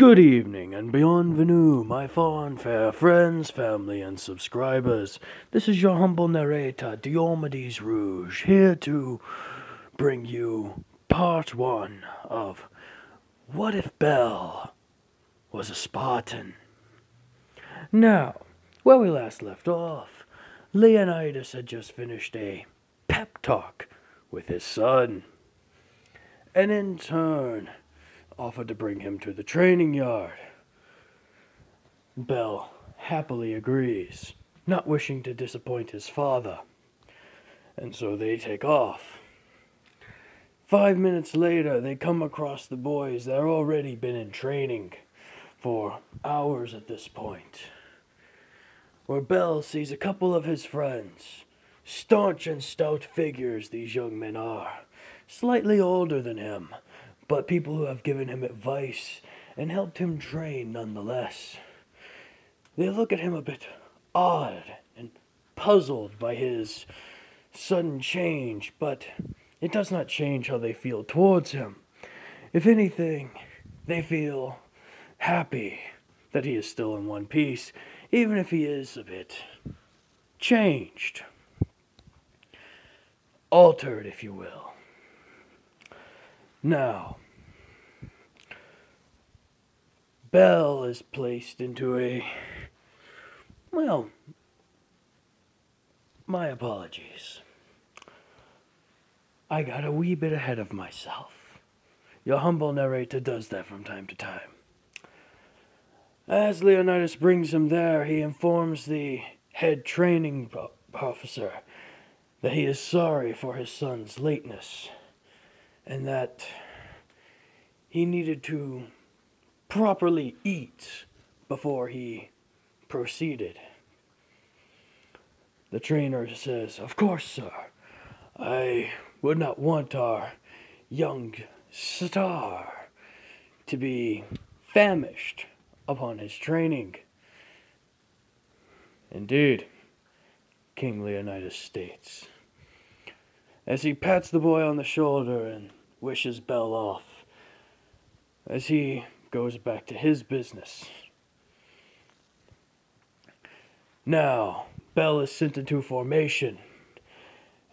Good evening and bienvenue, my fond fair friends, family, and subscribers. This is your humble narrator, Diomedes Rouge, here to bring you part 1 of What If Bell Was a Spartan? Now, where we last left off, Leonidas had just finished a pep talk with his son, and in turn offered to bring him to the training yard. Bell happily agrees, not wishing to disappoint his father, and so they take off. 5 minutes later, they come across the boys that have already been in training for hours at this point, where Bell sees a couple of his friends, staunch and stout figures these young men are, slightly older than him, but people who have given him advice and helped him train nonetheless. They look at him a bit odd and puzzled by his sudden change, but it does not change how they feel towards him. If anything, they feel happy that he is still in one piece, even if he is a bit changed, altered, if you will. Now, Bell is placed into my apologies. I got a wee bit ahead of myself. Your humble narrator does that from time to time. As Leonidas brings him there, he informs the head training officer that he is sorry for his son's lateness, and that he needed to properly eat before he proceeded. The trainer says, "Of course, sir. I would not want our young star to be famished upon his training." Indeed, King Leonidas states, as he pats the boy on the shoulder and wishes Bell off, as he goes back to his business. Now, Bell is sent into formation,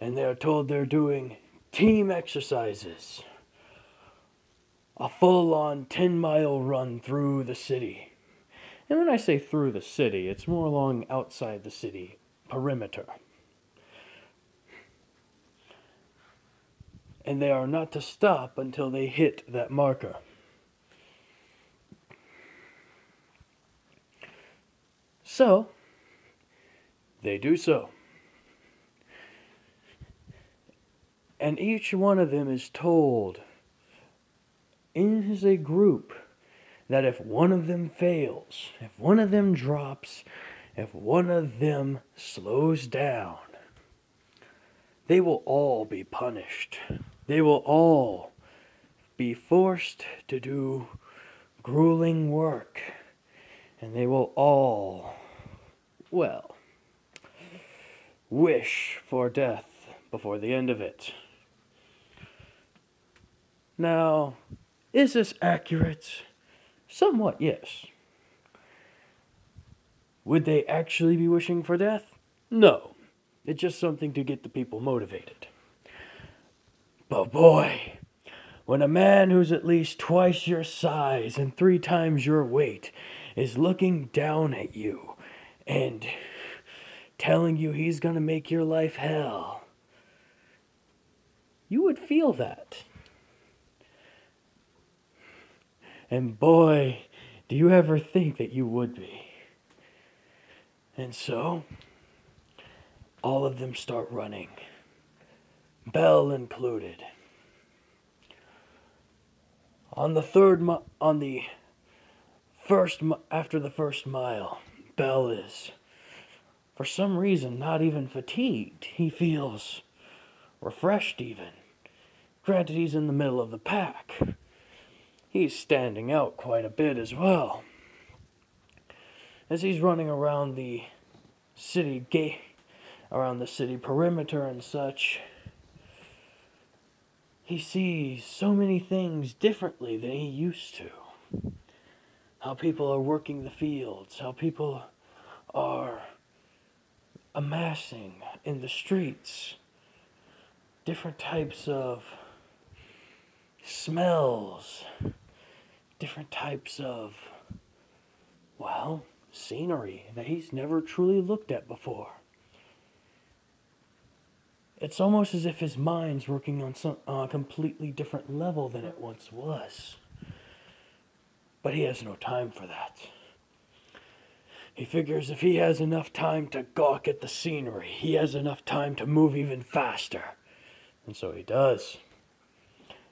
and they are told they're doing team exercises. A full-on 10-mile run through the city. And when I say through the city, it's more along outside the city perimeter. And they are not to stop until they hit that marker. So, they do so. And each one of them is told, in a group, that if one of them fails, if one of them drops, if one of them slows down, they will all be punished. They will all be forced to do grueling work. And they will all, wish for death before the end of it. Now, is this accurate? Somewhat, yes. Would they actually be wishing for death? No. It's just something to get the people motivated. But boy, when a man who's at least twice your size and 3 times your weight is looking down at you and telling you he's going to make your life hell, you would feel that. And boy, do you ever think that you would be. And so, all of them start running, Bell included. After the first mile, Bell is, for some reason, not even fatigued. He feels refreshed even. Granted, he's in the middle of the pack. He's standing out quite a bit as well. As he's running around the city gate, around the city perimeter and such, he sees so many things differently than he used to. how people are working the fields, how people are amassing in the streets, different types of smells, different types of, well, scenery that he's never truly looked at before. It's almost as if his mind's working on a completely different level than it once was. But he has no time for that. He figures if he has enough time to gawk at the scenery, he has enough time to move even faster. And so he does.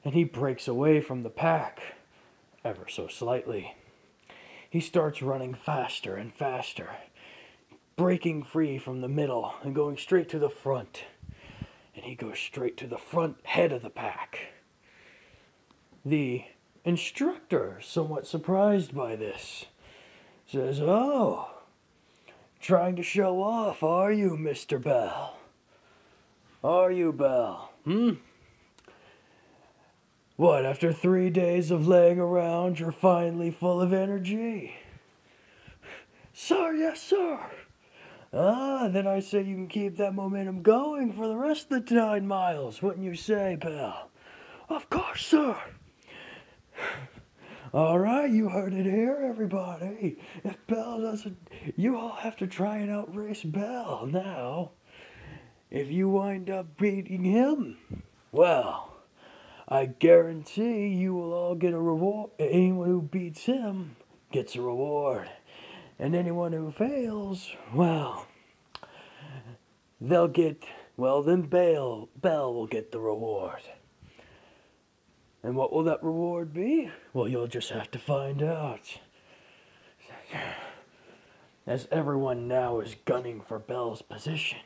And he breaks away from the pack, ever so slightly. He starts running faster and faster, breaking free from the middle and going straight to the front. And he goes straight to the front head of the pack. The instructor, somewhat surprised by this, says, "Oh, trying to show off, are you, Mr. Bell? Are you, Bell? What, after 3 days of laying around, you're finally full of energy?" "Sir, yes, sir." "Ah, then I say you can keep that momentum going for the rest of the 9 miles, wouldn't you say, Bell?" "Of course, sir." "All right, you heard it here, everybody. If Bell doesn't, you all have to try and outrace Bell. Now, if you wind up beating him, well, I guarantee you will all get a reward. Anyone who beats him gets a reward. And anyone who fails, well, then Bell will get the reward. And what will that reward be? Well, you'll just have to find out." As everyone now is gunning for Bell's position.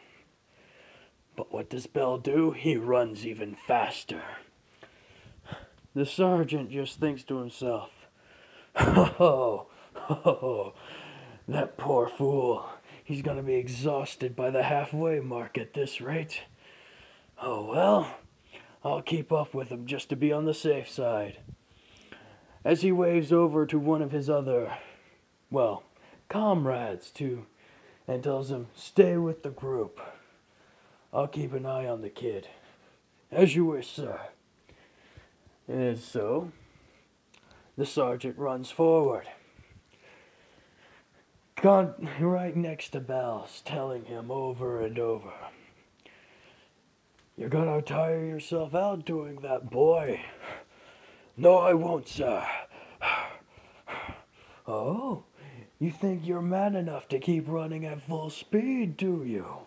But what does Bell do? He runs even faster. The sergeant just thinks to himself, "Oh, that poor fool. He's going to be exhausted by the halfway mark at this rate. Oh well, I'll keep up with him just to be on the safe side." As he waves over to one of his other, comrades and tells him, "Stay with the group. I'll keep an eye on the kid." "As you wish, sir." And so, the sergeant runs forward, right next to Bell's, telling him over and over, "You're gonna tire yourself out doing that, boy." "No, I won't, sir." "Oh, you think you're man enough to keep running at full speed, do you?"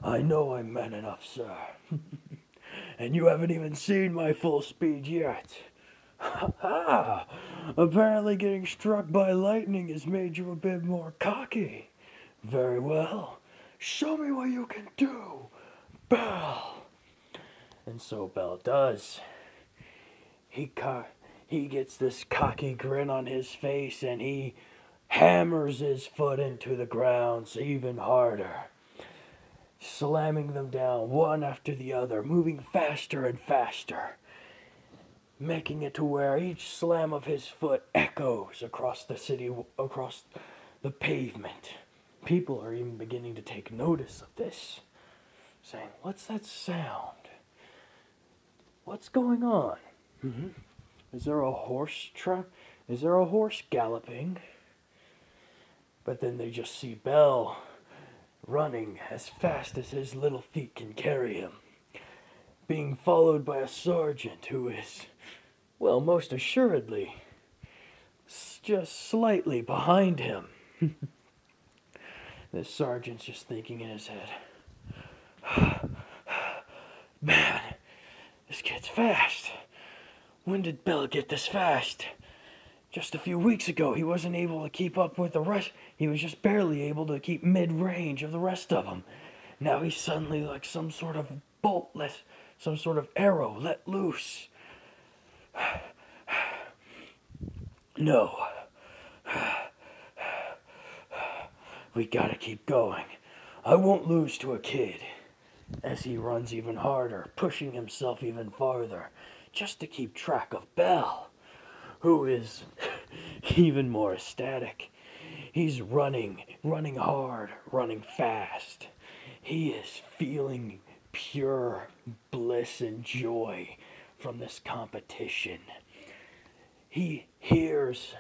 "I know I'm man enough, sir." "And you haven't even seen my full speed yet." "Ha! Apparently getting struck by lightning has made you a bit more cocky. Very well. Show me what you can do, Bell." And so Bell does. He gets this cocky grin on his face and he hammers his foot into the ground even harder, slamming them down one after the other, moving faster and faster, making it to where each slam of his foot echoes across the city, across the pavement. People are even beginning to take notice of this, saying, "What's that sound? What's going on? Is there a horse Is there a horse galloping?" But then they just see Bell running as fast as his little feet can carry him, being followed by a sergeant who is, well, most assuredly, just slightly behind him. The sergeant's just thinking in his head, "Man, this kid's fast. When did Bell get this fast? Just a few weeks ago, he wasn't able to keep up with the rest. He was just barely able to keep mid-range of the rest of them. Now he's suddenly like some sort of some sort of arrow let loose. No. We gotta keep going. I won't lose to a kid." As he runs even harder, pushing himself even farther, just to keep track of Bell, who is even more ecstatic. He's running hard, running fast. He is feeling pure bliss and joy from this competition. He hears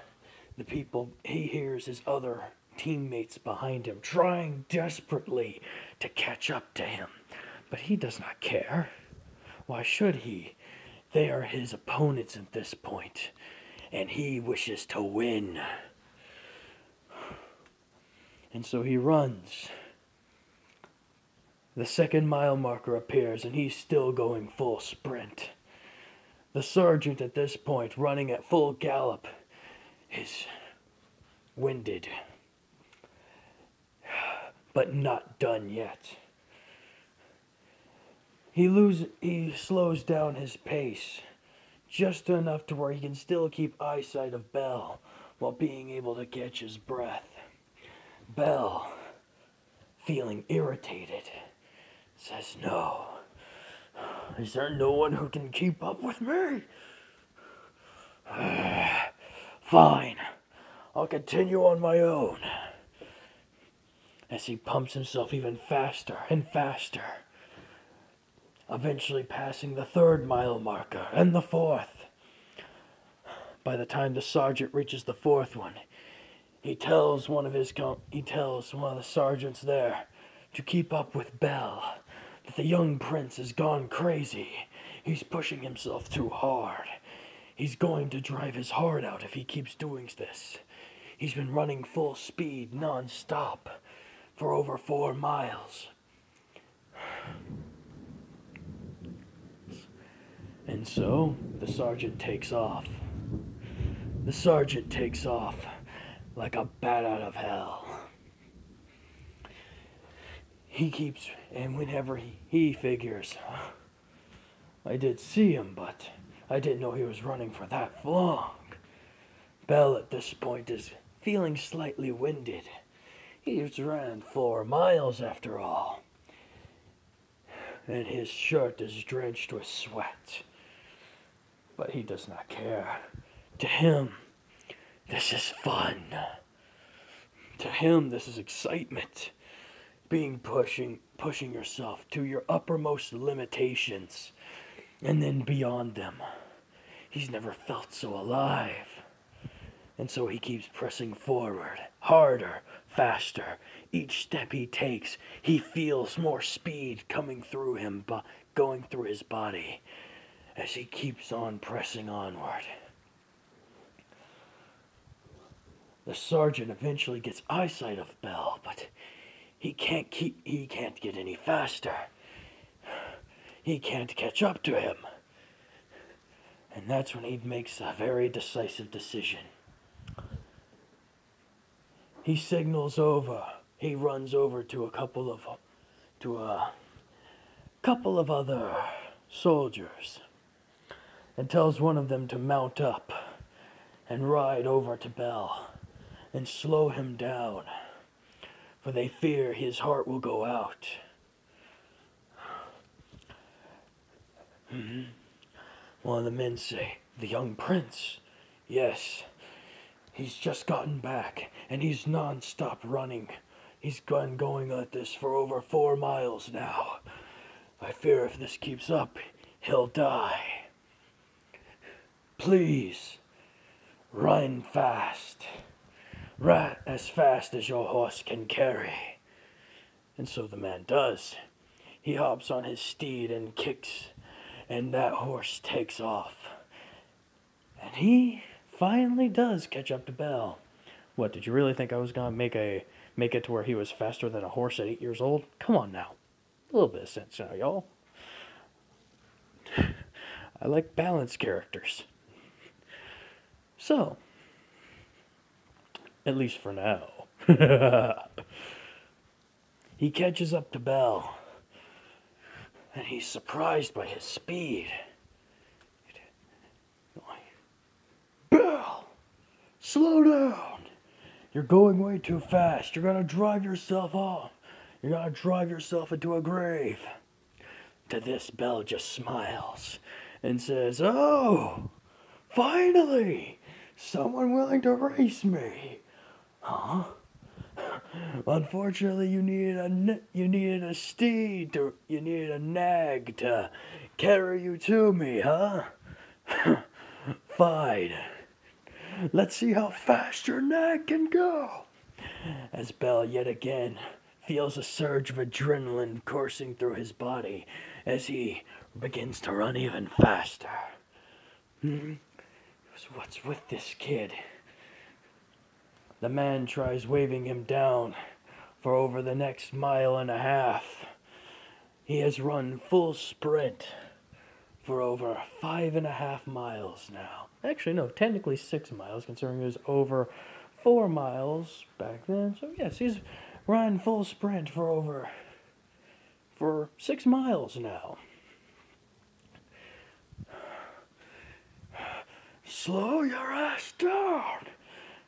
he hears his other teammates behind him trying desperately to catch up to him. But he does not care. Why should he? They are his opponents at this point, and he wishes to win. And so he runs. The second mile marker appears, and he's still going full sprint. The sergeant at this point, running at full gallop, is winded, but not done yet. He slows down his pace just enough to where he can still keep eyesight of Belle while being able to catch his breath. Belle, feeling irritated, says, "No. Is there no one who can keep up with me? Fine. I'll continue on my own." As he pumps himself even faster and faster, eventually passing the third mile marker and the fourth. By the time the sergeant reaches the fourth one, he tells one of the sergeants there to keep up with Belle, that the young prince has gone crazy. He's pushing himself too hard. He's going to drive his heart out if he keeps doing this. He's been running full speed non-stop for over 4 miles. And so, the sergeant takes off. The sergeant takes off like a bat out of hell. And whenever he figures, I did see him, but I didn't know he was running for that long. Belle at this point is feeling slightly winded. He's ran 4 miles after all. And his shirt is drenched with sweat. But he does not care. To him, this is fun. To him, this is excitement. Pushing yourself to your uppermost limitations and then beyond them. He's never felt so alive. And so he keeps pressing forward, harder, faster. Each step he takes, he feels more speed coming through him, going through his body as he keeps on pressing onward. The sergeant eventually gets eyesight of Belle, but he can't get any faster. He can't catch up to him. And that's when he makes a very decisive decision. He signals over. He runs over to a couple of other soldiers and tells one of them to mount up and ride over to Belle and slow him down, for they fear his heart will go out. One of the men say, "The young prince." Yes, he's just gotten back, and he's non-stop running. He's been going at this for over 4 miles now. I fear if this keeps up, he'll die. Please, run fast. Run as fast as your horse can carry. And so the man does. He hops on his steed and kicks, and that horse takes off. And he finally does catch up to Belle. What, did you really think I was going to make it to where he was faster than a horse at 8 years old? Come on now. A little bit of sense now, y'all. I like balanced characters. So, at least for now. He catches up to Belle, and he's surprised by his speed. Belle, slow down. You're going way too fast. You're going to drive yourself off. You're going to drive yourself into a grave. To this, Belle just smiles and says, "Oh, finally, Someone willing to race me? Huh? Unfortunately, you needed a steed you needed a nag to carry you to me, huh? Fine. Let's see how fast your nag can go. As Bell yet again feels a surge of adrenaline coursing through his body as he begins to run even faster. So what's with this kid? The man tries waving him down for over the next mile and a half. He has run full sprint for over 5.5 miles now. Actually, no, technically 6 miles, considering it was over 4 miles back then. So yes, he's run full sprint for 6 miles now. Slow your ass down.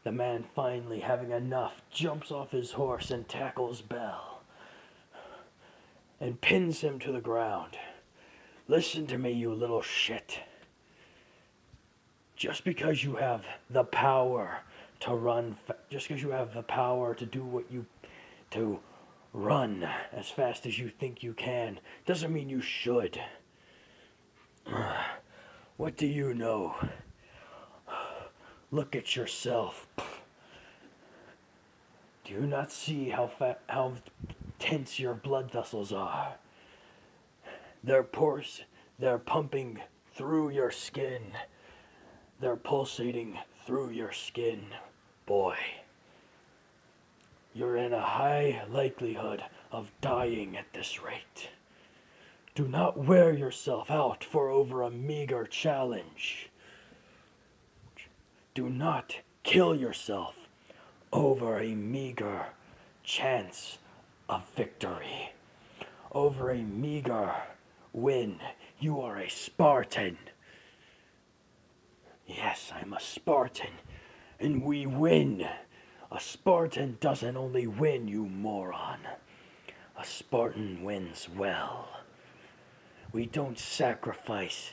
The man, finally having enough, jumps off his horse and tackles Bell and pins him to the ground. Listen to me, you little shit. Just because you have the power to run, just because you have the power to do to run as fast as you think you can, doesn't mean you should. What do you know? Look at yourself. Do you not see how tense your blood vessels are? They're pumping through your skin. They're pulsating through your skin, boy. You're in a high likelihood of dying at this rate. Do not wear yourself out for over a meager challenge. Do not kill yourself over a meager chance of victory. Over a meager win. You are a Spartan. Yes, I'm a Spartan, and we win. A Spartan doesn't only win, you moron. A Spartan wins well. We don't sacrifice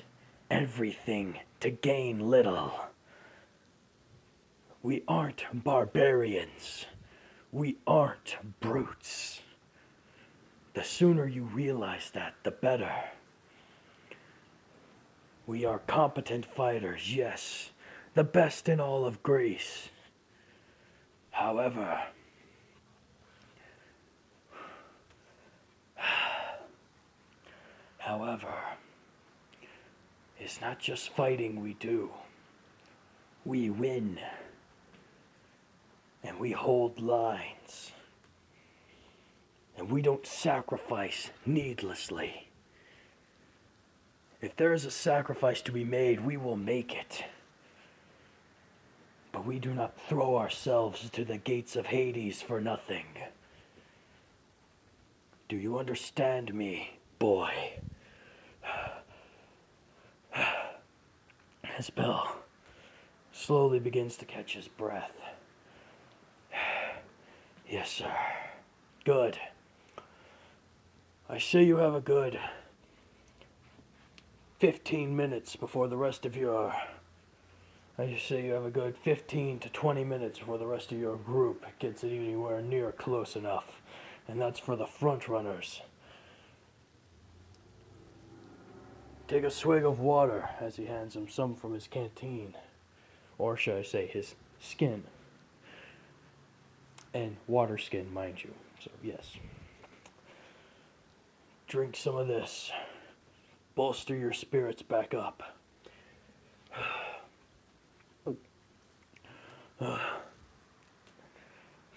everything to gain little. We aren't barbarians. We aren't brutes. The sooner you realize that, the better. We are competent fighters, yes, the best in all of Greece. However, it's not just fighting we do. We win. And we hold lines. And we don't sacrifice needlessly. If there is a sacrifice to be made, we will make it. But we do not throw ourselves to the gates of Hades for nothing. Do you understand me, boy? As Bell slowly begins to catch his breath. Yes, sir. Good. I say you have a good 15 minutes before the rest of your... I say you have a good 15 to 20 minutes before the rest of your group gets anywhere near close enough. And that's for the front runners. Take a swig of water as he hands him some from his canteen. Or should I say his skin. And water skin, mind you. So, yes. Drink some of this. Bolster your spirits back up.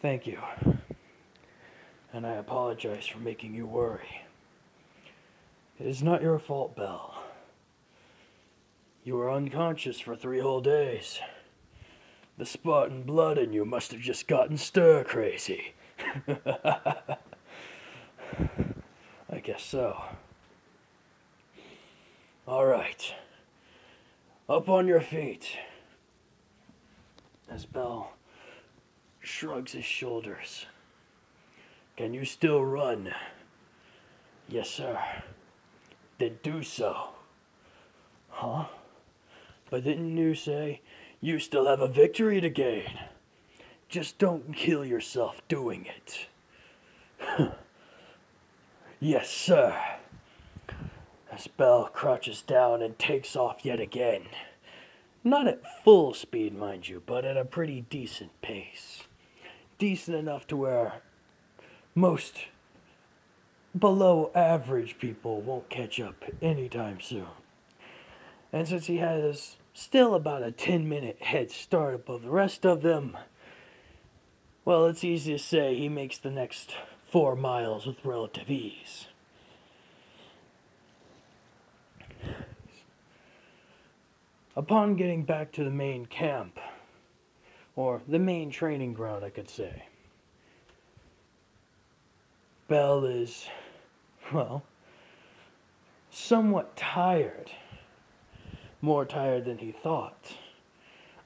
Thank you. And I apologize for making you worry. It is not your fault, Belle. You were unconscious for 3 whole days. The Spartan blood in you must have just gotten stir-crazy. I guess so. All right. Up on your feet. As Bell shrugs his shoulders. Can you still run? Yes, sir. Then do so. Huh? But didn't you say You still have a victory to gain. Just don't kill yourself doing it. Yes, sir. As Bell crouches down and takes off yet again. Not at full speed, mind you, but at a pretty decent pace. Decent enough to where most below average people won't catch up anytime soon. And since he has still about a 10-minute head start above the rest of them, well, it's easy to say he makes the next 4 miles with relative ease. Upon getting back to the main camp, or the main training ground, I could say, Bell is, well, somewhat tired. More tired than he thought.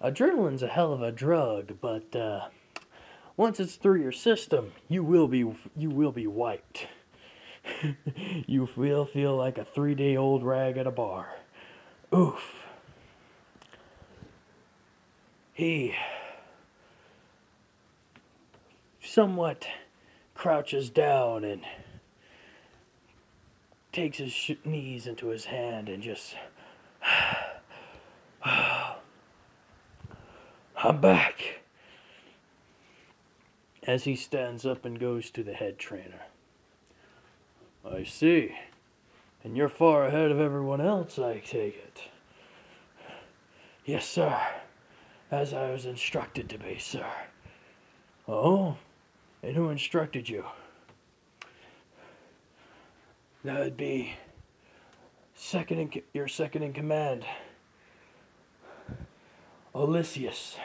Adrenaline's a hell of a drug, but once it's through your system, you will be wiped. You will feel like a 3-day-old rag at a bar. Oof. He somewhat crouches down and takes his knees into his hand and just... I'm back. As he stands up and goes to the head trainer. I see. And you're far ahead of everyone else, I take it. Yes, sir. As I was instructed to be, sir. Oh? And who instructed you? That would be your second in command. Odysseus.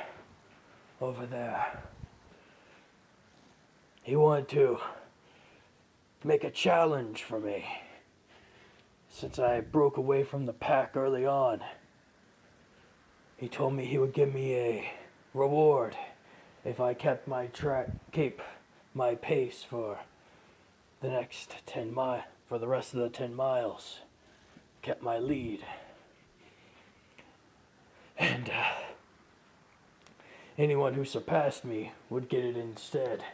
Over there. He wanted to make a challenge for me. Since I broke away from the pack early on. He told me he would give me a reward if I kept my pace for the next 10 miles, for the rest of the 10 miles. Kept my lead. And anyone who surpassed me would get it instead.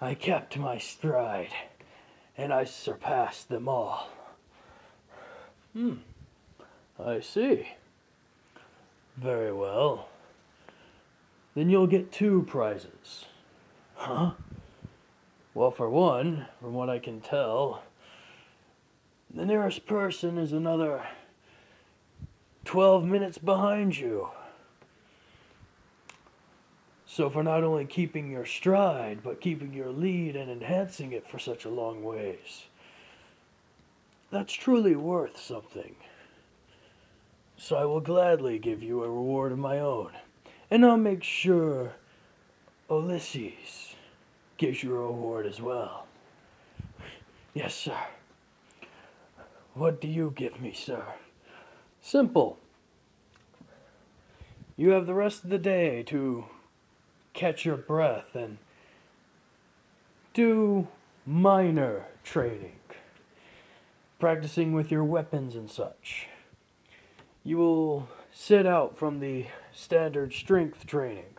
I kept my stride, and I surpassed them all. I see. Very well. Then you'll get 2 prizes. Huh? Well, for one, from what I can tell, the nearest person is another 12 minutes behind you. So for not only keeping your stride, but keeping your lead and enhancing it for such a long ways, that's truly worth something. So I will gladly give you a reward of my own. And I'll make sure Ulysses gives you a reward as well. Yes, sir. What do you give me, sir? Simple. You have the rest of the day to catch your breath and do minor training. Practicing with your weapons and such. You will sit out from the standard strength training.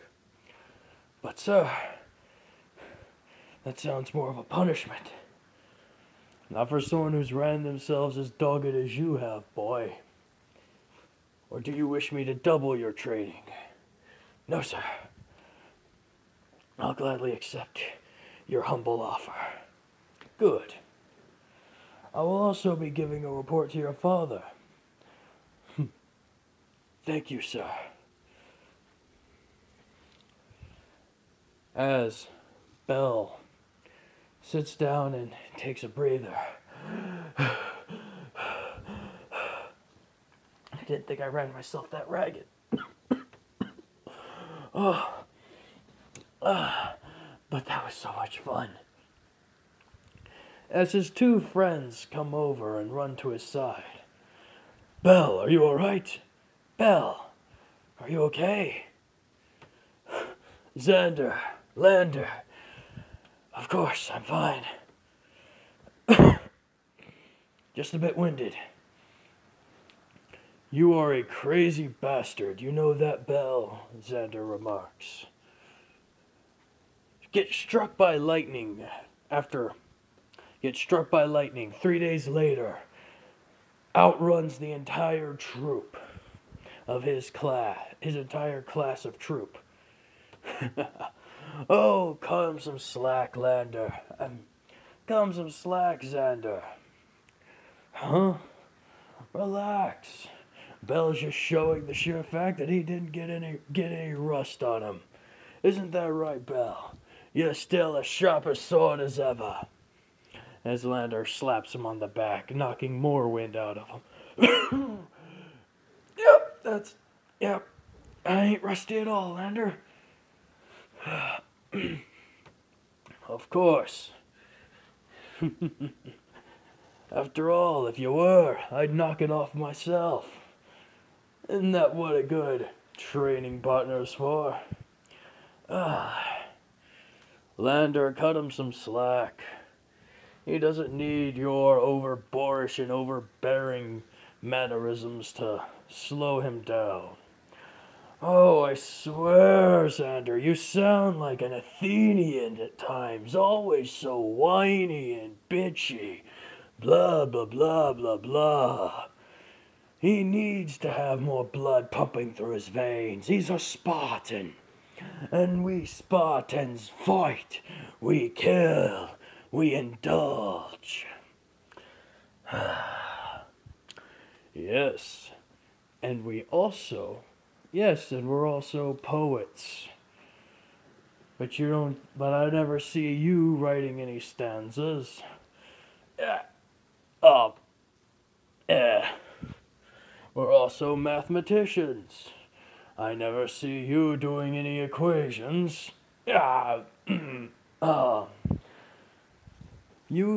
But sir, that sounds more of a punishment. Not for someone who's ran themselves as dogged as you have, boy. Or do you wish me to double your training? No, sir. I'll gladly accept your humble offer. Good. I will also be giving a report to your father. Thank you, sir. As Bell sits down and takes a breather. I didn't think I ran myself that ragged. But that was so much fun. As his 2 friends come over and run to his side. Bell, are you alright? Bell, are you okay? Xander, Lander, of course, I'm fine. Just a bit winded. You are a crazy bastard. You know that, Bell? Xander remarks. Get struck by lightning. Get struck by lightning 3 days later. Outruns the entire troop of his entire class of troop. Oh, cut him some slack, Lander. Cut him some slack, Xander. Huh? Relax. Bell's just showing the sheer fact that he didn't get any rust on him. Isn't that right, Bell? You're still as sharp a sword as ever. As Lander slaps him on the back, knocking more wind out of him. Yep. I ain't rusty at all, Lander. Of course. After all, if you were, I'd knock it off myself. Isn't that what a good training partner's for? Lander, cut him some slack. He doesn't need your overboorish and overbearing mannerisms to slow him down. Oh, I swear, Xander, you sound like an Athenian at times, always so whiny and bitchy. Blah, blah, blah, blah, blah. He needs to have more blood pumping through his veins. He's a Spartan. And we Spartans fight, we kill, we indulge. Yes, and we're also poets. But I never see you writing any stanzas. We're also mathematicians. I never see you doing any equations. You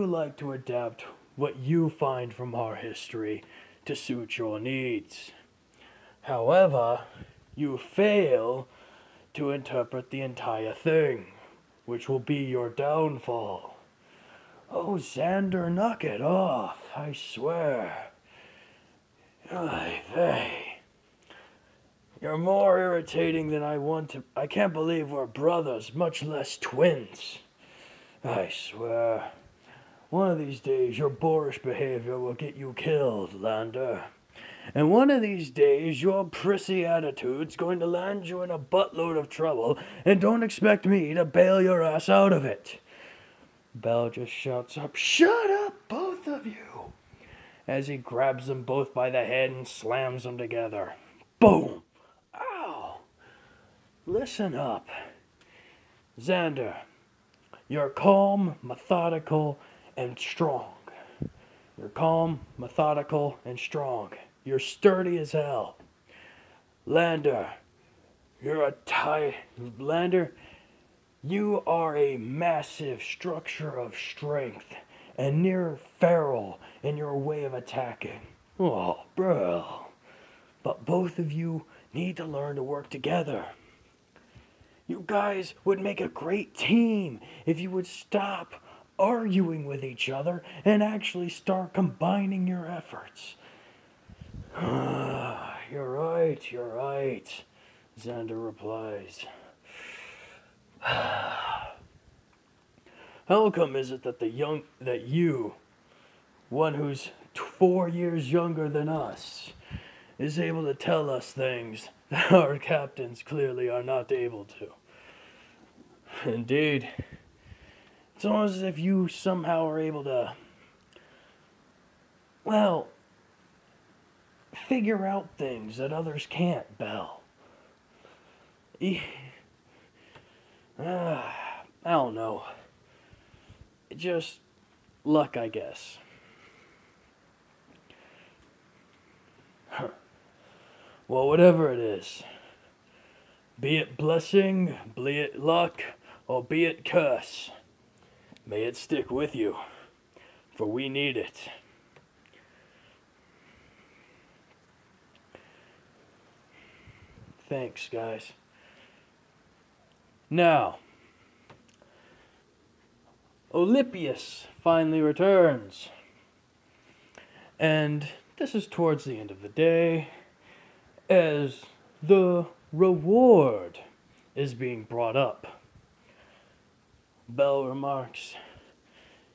like to adapt what you find from our history to suit your needs. However, you fail to interpret the entire thing, which will be your downfall. Oh, Xander, knock it off, I swear. Ay, vey. You're more irritating than I want to. I can't believe we're brothers, much less twins. I swear. One of these days, your boorish behavior will get you killed, Lander. And one of these days, your prissy attitude's going to land you in a buttload of trouble, and don't expect me to bail your ass out of it. Bell just shouts up, "Shut up, both of you!" as he grabs them both by the head and slams them together. Boom! Ow! Listen up. Xander, you're calm, methodical, and strong. You're calm, methodical, and strong. You're sturdy as hell. Lander, Lander, you are a massive structure of strength and near feral in your way of attacking. Oh, bro. But both of you need to learn to work together. You guys would make a great team if you would stop arguing with each other and actually start combining your efforts. You're right, Xander replies. How come is it that you, one who's 4 years younger than us, is able to tell us things that our captains clearly are not able to? Indeed. It's almost as if you somehow are able to, figure out things that others can't, Bell. I don't know. Just luck, I guess. Well, whatever it is, be it blessing, be it luck, or be it curse, may it stick with you, for we need it. Thanks, guys. Now, Olypius finally returns. And this is towards the end of the day. as the reward is being brought up. Bell remarks,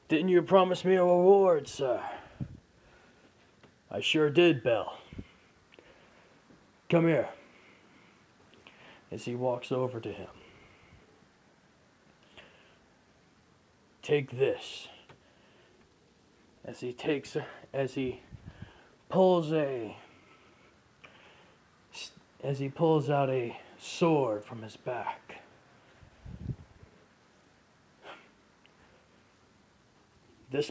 "Didn't you promise me a reward, sir?" "I sure did, Bell. Come here." As he walks over to him. "Take this." As he pulls out a sword from his back. This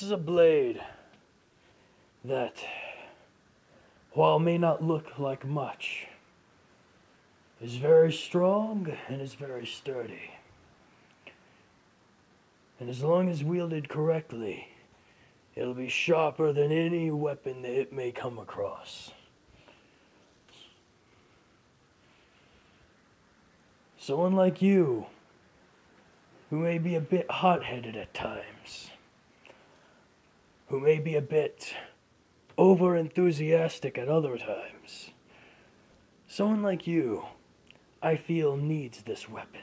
is a blade that, while may not look like much, is very strong and is very sturdy. And as long as wielded correctly, it'll be sharper than any weapon that it may come across. Someone like you, who may be a bit hot-headed at times, who may be a bit over-enthusiastic at other times, someone like you, I feel, needs this weapon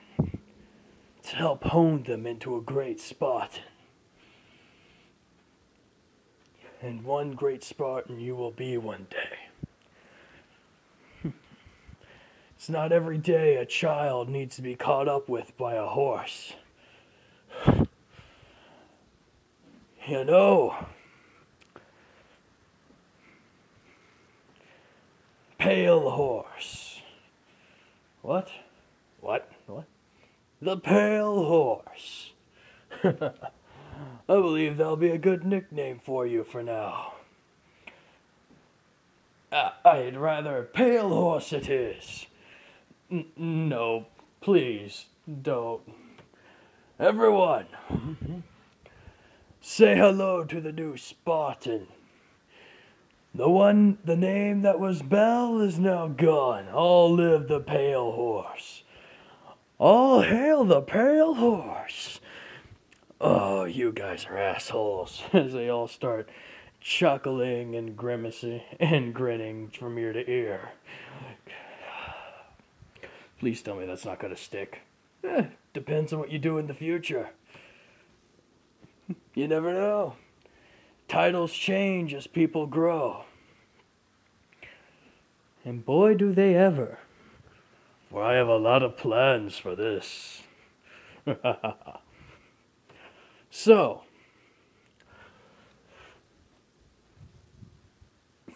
to help hone them into a great Spartan. And one great Spartan you will be one day. It's not every day a child needs to be caught up with by a horse. You know, pale horse. What? The pale horse. I believe that'll be a good nickname for you for now. I'd rather pale horse it is. No, please, don't. Everyone, say hello to the new Spartan. The name that was Bell is now gone. All live the pale horse. All hail the pale horse. Oh, you guys are assholes. As they all start chuckling and grimacing and grinning from ear to ear. Please tell me that's not going to stick. Depends on what you do in the future. You never know. Titles change as people grow. And boy, do they ever. For I have a lot of plans for this. So,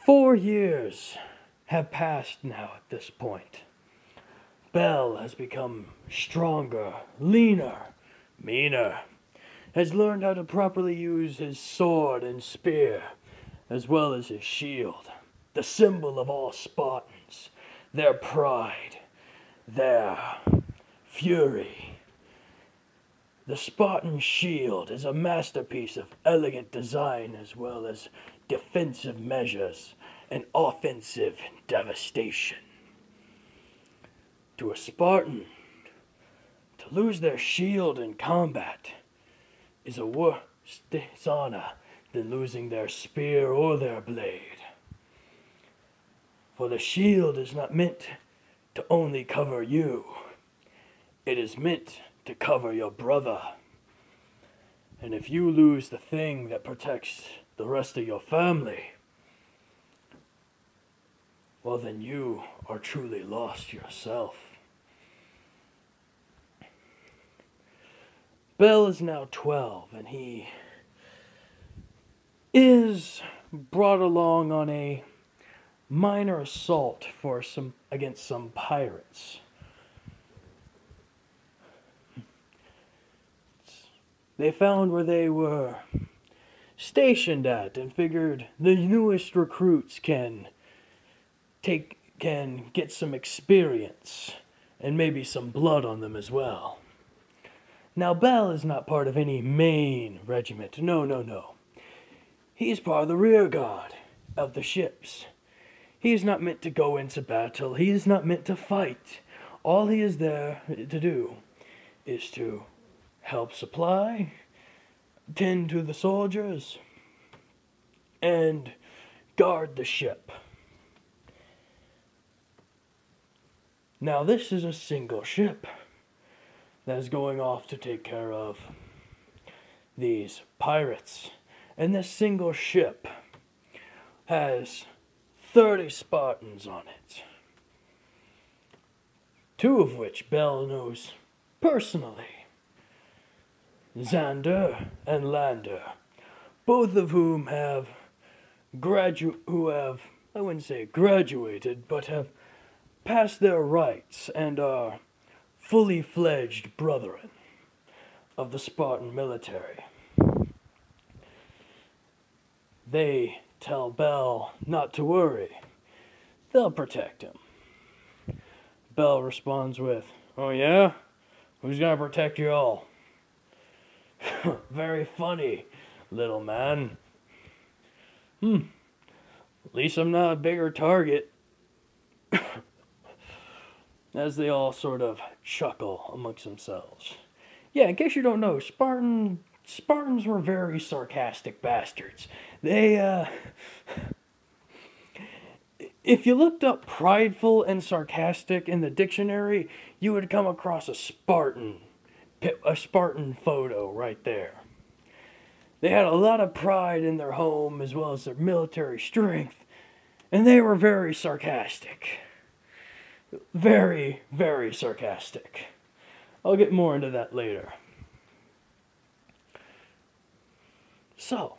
4 years have passed now at this point. Bell has become stronger, leaner, meaner, has learned how to properly use his sword and spear, as well as his shield, the symbol of all Spartans, their pride, their fury. The Spartan shield is a masterpiece of elegant design as well as defensive measures and offensive devastation. To a Spartan, to lose their shield in combat is a worse dishonor than losing their spear or their blade. For the shield is not meant to only cover you. It is meant to cover your brother. And if you lose the thing that protects the rest of your family, well, then you are truly lost yourself. Bell is now 12, and he is brought along on a minor assault against some pirates. They found where they were stationed at and figured the newest recruits can get some experience and maybe some blood on them as well. Now, Bell is not part of any main regiment. No. He's part of the rear guard of the ships. He is not meant to go into battle. He is not meant to fight. All he is there to do is to help supply, tend to the soldiers, and guard the ship. Now this is a single ship that is going off to take care of these pirates. And this single ship has 30 Spartans on it. 2 of which Bell knows personally. Xander and Lander. Both of whom have I wouldn't say graduated, but have passed their rites and are fully fledged brethren of the Spartan military. They tell Bell not to worry. They'll protect him. Bell responds with, "Oh yeah? Who's gonna protect you all?" "Very funny, little man. At least I'm not a bigger target." As they all sort of chuckle amongst themselves. Yeah, in case you don't know, Spartans were very sarcastic bastards. They, if you looked up prideful and sarcastic in the dictionary, you would come across a Spartan photo right there. They had a lot of pride in their home as well as their military strength, and they were very sarcastic. Very, very sarcastic. I'll get more into that later. So,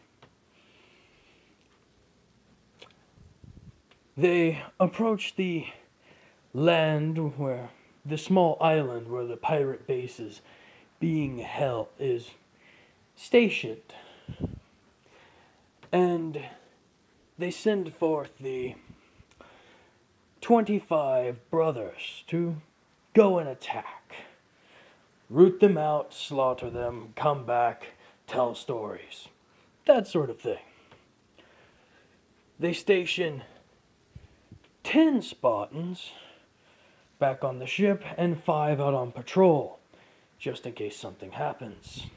they approach the land where the small island where the pirate base is being held is stationed. And they send forth the 25 brothers to go and attack. Root them out, slaughter them, come back, tell stories. That sort of thing. They station 10 Spartans back on the ship and 5 out on patrol, just in case something happens.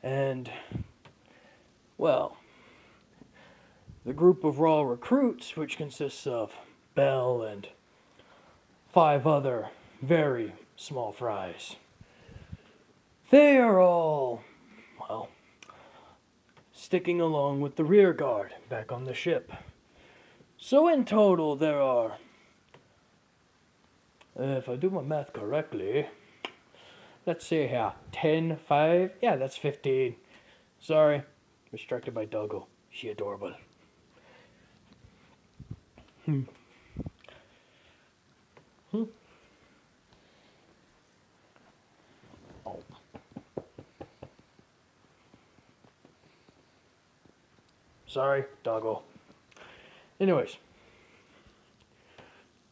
And, well, the group of raw recruits, which consists of Bell and 5 other very small fries, they are all, well, sticking along with the rear guard back on the ship. So in total there are, if I do my math correctly, let's see here, 10, 5, yeah, that's 15. Sorry, distracted by Doggo. She adorable. Oh. Sorry, Doggo. Anyways,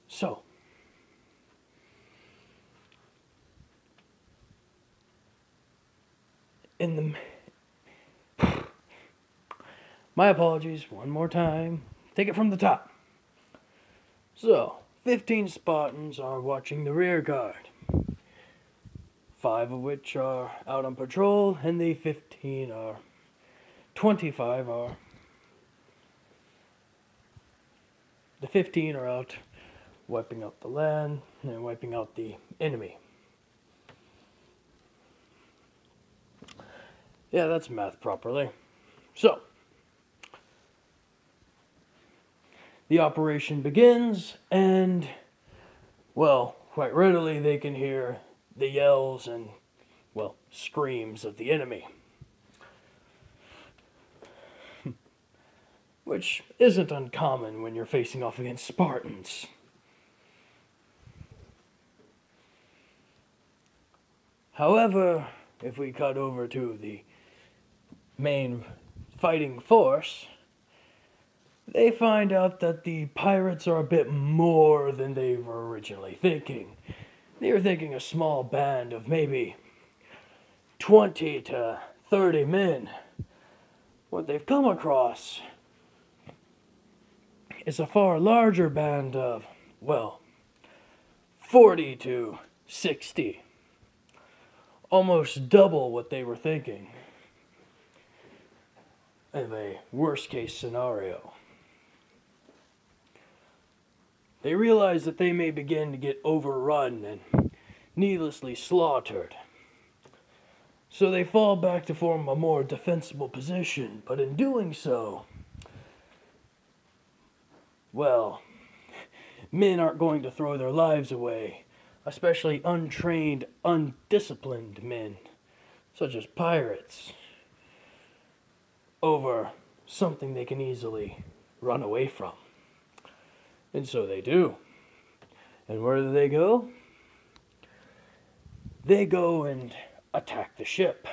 so my apologies one more time. Take it from the top. So, 15 Spartans are watching the rear guard. 5 of which are out on patrol, and the 25 are, the 15 are out wiping out the land and wiping out the enemy. Yeah, that's math properly. So, the operation begins, and, well, quite readily they can hear the yells and, well, screams of the enemy. Which isn't uncommon when you're facing off against Spartans. However, if we cut over to the main fighting force, they find out that the pirates are a bit more than they were originally thinking. They were thinking a small band of maybe 20 to 30 men. What they've come across is a far larger band of, well, 40 to 60. Almost double what they were thinking. of a worst case scenario. They realize that they may begin to get overrun and needlessly slaughtered. So they fall back to form a more defensible position, but in doing so, well, men aren't going to throw their lives away, especially untrained, undisciplined men, such as pirates, over something they can easily run away from. And so they do. And where do they go? They go and attack the ship.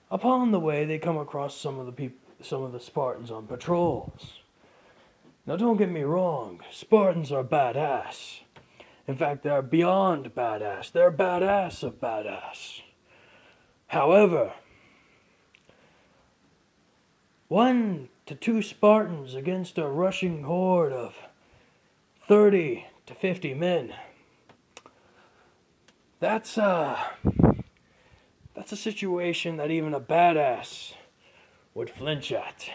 Upon the way, they come across some of the Spartans on patrols. Now, don't get me wrong, Spartans are badass. In fact, they're beyond badass. They're badass of badass. However, 1 to 2 Spartans against a rushing horde of 30 to 50 men. That's a situation that even a badass would flinch at.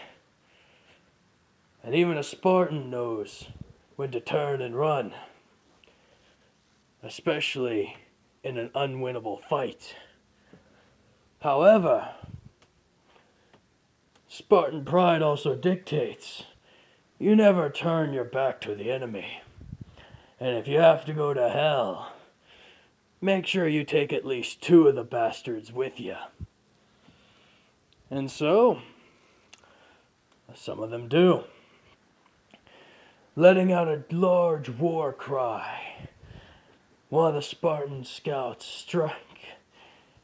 And even a Spartan knows when to turn and run, especially in an unwinnable fight. However, Spartan pride also dictates you never turn your back to the enemy. And if you have to go to hell, make sure you take at least 2 of the bastards with you. And so, some of them do. Letting out a large war cry, one of the Spartan scouts struck,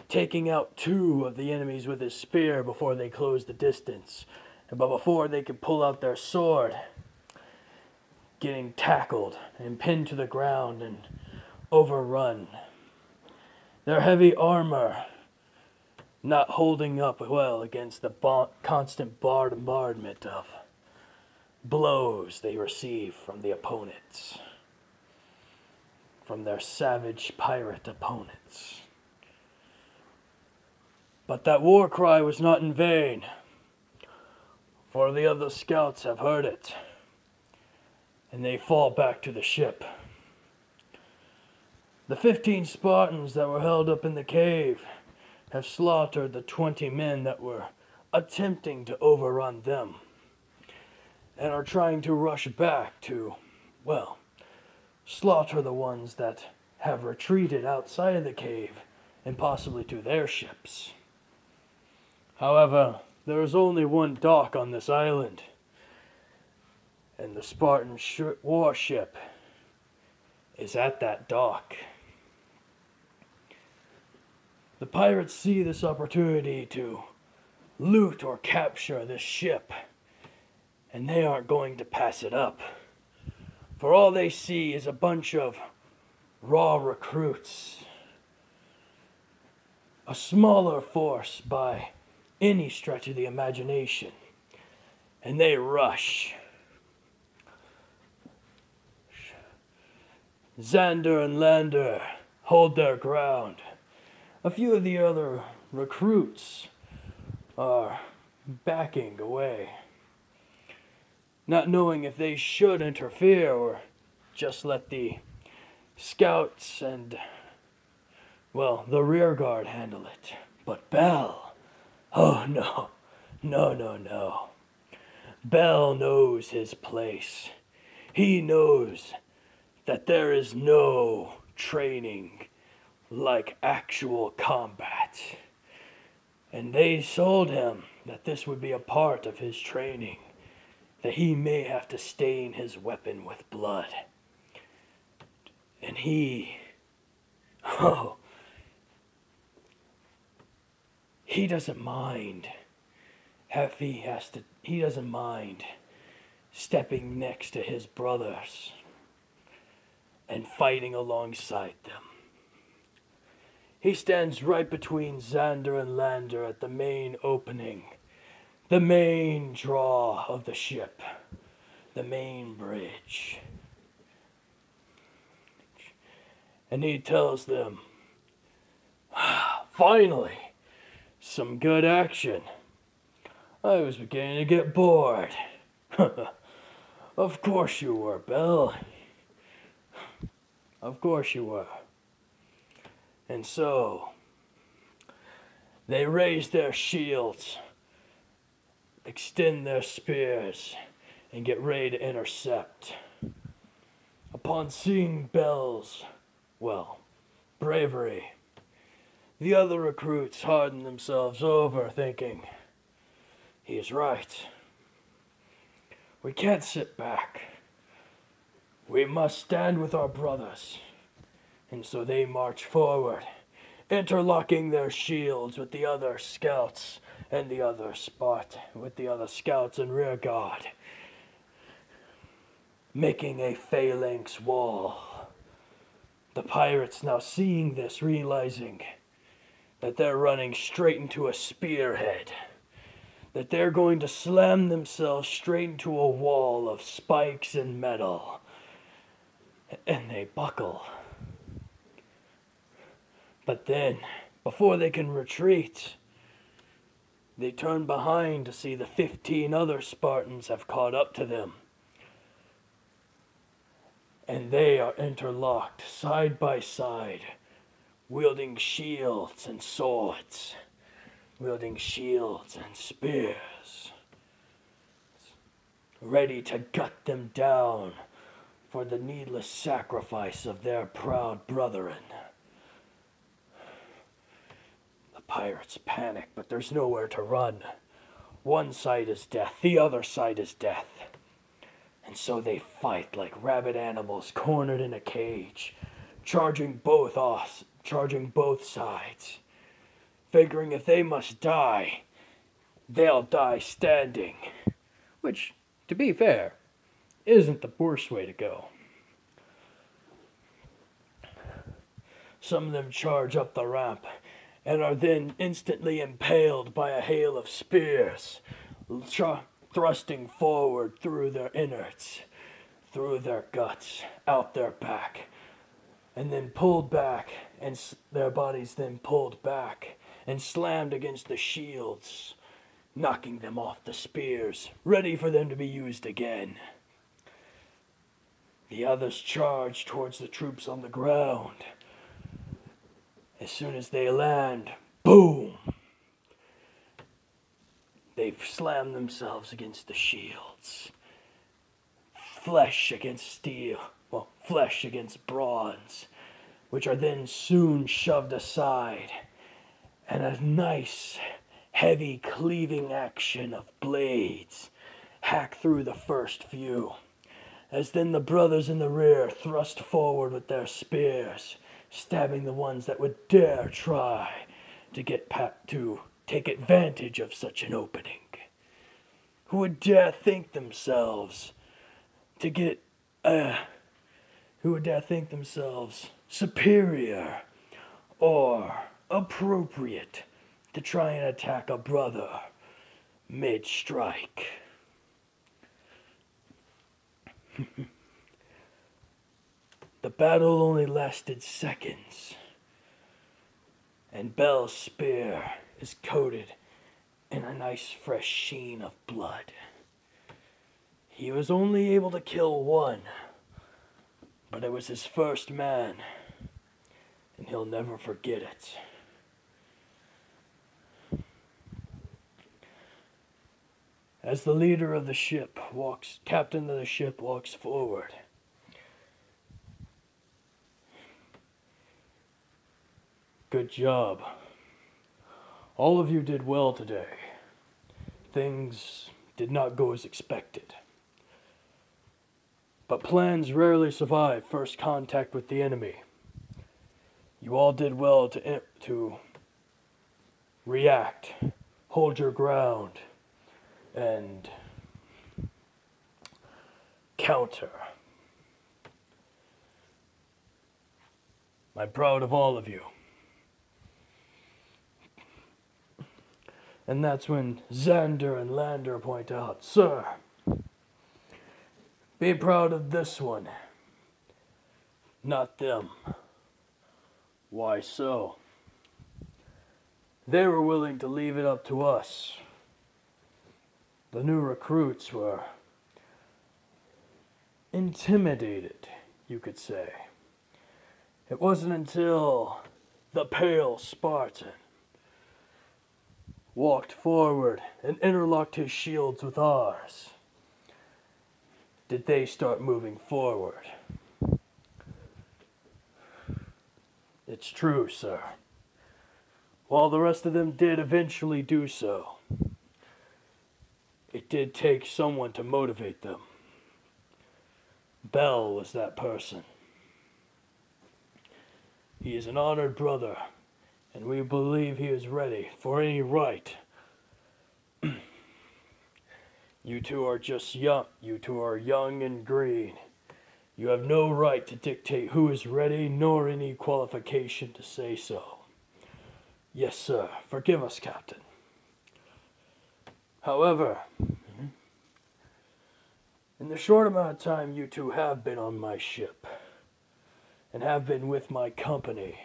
taking out 2 of the enemies with his spear before they closed the distance. But before they could pull out their sword, getting tackled and pinned to the ground and overrun. Their heavy armor not holding up well against the constant bombardment of blows they receive from the opponents, from their savage pirate opponents. But that war cry was not in vain, for the other scouts have heard it, and they fall back to the ship. The 15 Spartans that were held up in the cave have slaughtered the 20 men that were attempting to overrun them, and are trying to rush back to, well, slaughter the ones that have retreated outside of the cave and possibly to their ships. However, there is only one dock on this island, and the Spartan warship is at that dock. The pirates see this opportunity to loot or capture this ship, and they aren't going to pass it up. For all they see is a bunch of raw recruits, a smaller force by any stretch of the imagination, and they rush. Xander and Lander hold their ground. A few of the other recruits are backing away, not knowing if they should interfere or just let the scouts and, well, the rear guard handle it. But Bell, oh no, no. Bell knows his place. He knows that there is no training like actual combat. And they told him that this would be a part of his training, that he may have to stain his weapon with blood. And he doesn't mind he doesn't mind stepping next to his brothers and fighting alongside them. He stands right between Xander and Lander at the main opening, the main draw of the ship, the main bridge. And he tells them, finally, some good action. I was beginning to get bored. Of course you were, Belle. Of course you were. And so, they raise their shields, extend their spears, and get ready to intercept. Upon seeing Belle's, bravery, the other recruits harden themselves over, thinking, he is right. We can't sit back. We must stand with our brothers. And so they march forward, interlocking their shields with the other scouts and the other with the other scouts and rear guard, making a phalanx wall. The pirates, now seeing this, realizing that they're running straight into a spearhead, that they're going to slam themselves straight into a wall of spikes and metal, and they buckle. But then, before they can retreat, they turn behind to see the 15 other Spartans have caught up to them. And they are interlocked side by side, wielding shields and swords, wielding shields and spears, ready to gut them down for the needless sacrifice of their proud brethren. The pirates panic, but there's nowhere to run. One side is death, the other side is death. And so they fight like rabid animals cornered in a cage, charging both sides, figuring if they must die, they'll die standing. Which, to be fair, isn't the worst way to go. Some of them charge up the ramp and are then instantly impaled by a hail of spears, thrusting forward through their innards, through their guts, out their back, and then pulled back, and their bodies then pulled back and slammed against the shields, knocking them off the spears, ready for them to be used again. The others charge towards the troops on the ground. As soon as they land, boom! They slam themselves against the shields. Flesh against steel, flesh against bronze, which are then soon shoved aside, and a nice, heavy cleaving action of blades hack through the first few, as then the brothers in the rear thrust forward with their spears, stabbing the ones that would dare try to take advantage of such an opening. Who would dare think themselves superior or appropriate to try and attack a brother mid-strike? The battle only lasted seconds, and Belle's spear is coated in a nice fresh sheen of blood. He was only able to kill one, but it was his first man, and he'll never forget it. As the leader of the ship captain of the ship walks forward, good job. All of you did well today. Things did not go as expected. But plans rarely survive first contact with the enemy. You all did well to react, hold your ground, and counter. I'm proud of all of you. And that's when Xander and Lander point out, "Sir, be proud of this one, not them." Why so? They were willing to leave it up to us. the new recruits were intimidated, you could say. It wasn't until the pale Spartan walked forward and interlocked his shields with ours did they start moving forward. It's true, sir. While the rest of them did eventually do so, it did take someone to motivate them. Bell was that person. He is an honored brother, and we believe he is ready for any right. You two are just young. You two are young and green. You have no right to dictate who is ready, nor any qualification to say so. Yes, sir. Forgive us, Captain. However, in the short amount of time you two have been on my ship, and have been with my company,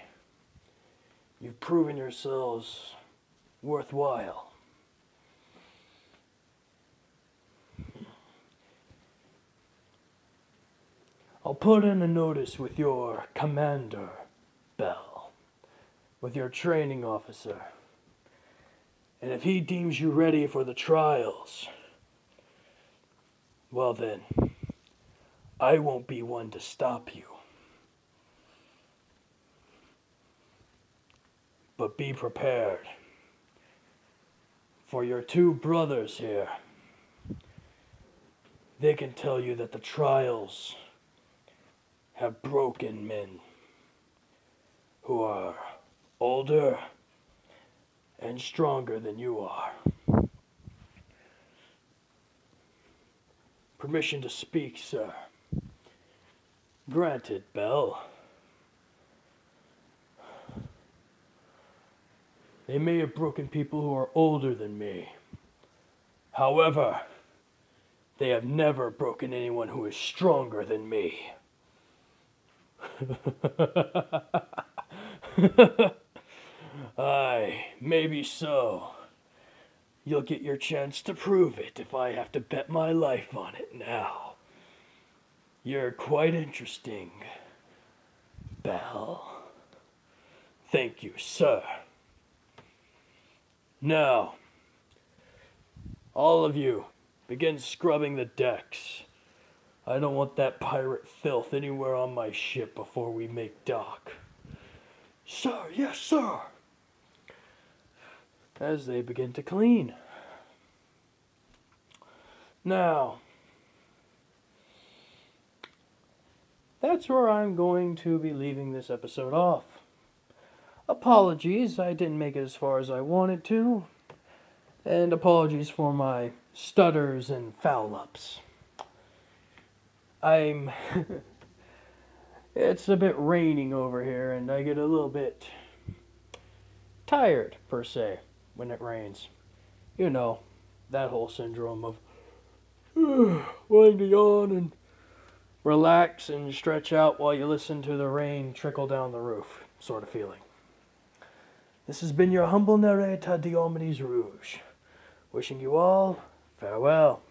you've proven yourselves worthwhile. I'll put in a notice with your commander, Bell, with your training officer, and if he deems you ready for the trials, well then, I won't be one to stop you. But be prepared, for your two brothers here, they can tell you that the trials have broken men who are older and stronger than you are. Permission to speak, sir. Granted, Bell. They may have broken people who are older than me. However, they have never broken anyone who is stronger than me. Aye, maybe so. You'll get your chance to prove it if I have to bet my life on it now. You're quite interesting, Bell. Thank you, sir. Now, all of you, begin scrubbing the decks. I don't want that pirate filth anywhere on my ship before we make dock. Sir, yes, sir. As they begin to clean. Now, that's where I'm going to be leaving this episode off. Apologies, I didn't make it as far as I wanted to. And apologies for my stutters and foul-ups. It's a bit raining over here, and I get a little bit tired, per se, when it rains. You know, that whole syndrome of wanting to yawn and relax and stretch out while you listen to the rain trickle down the roof, sort of feeling. This has been your humble narrator, Diomedes Rouge, wishing you all farewell.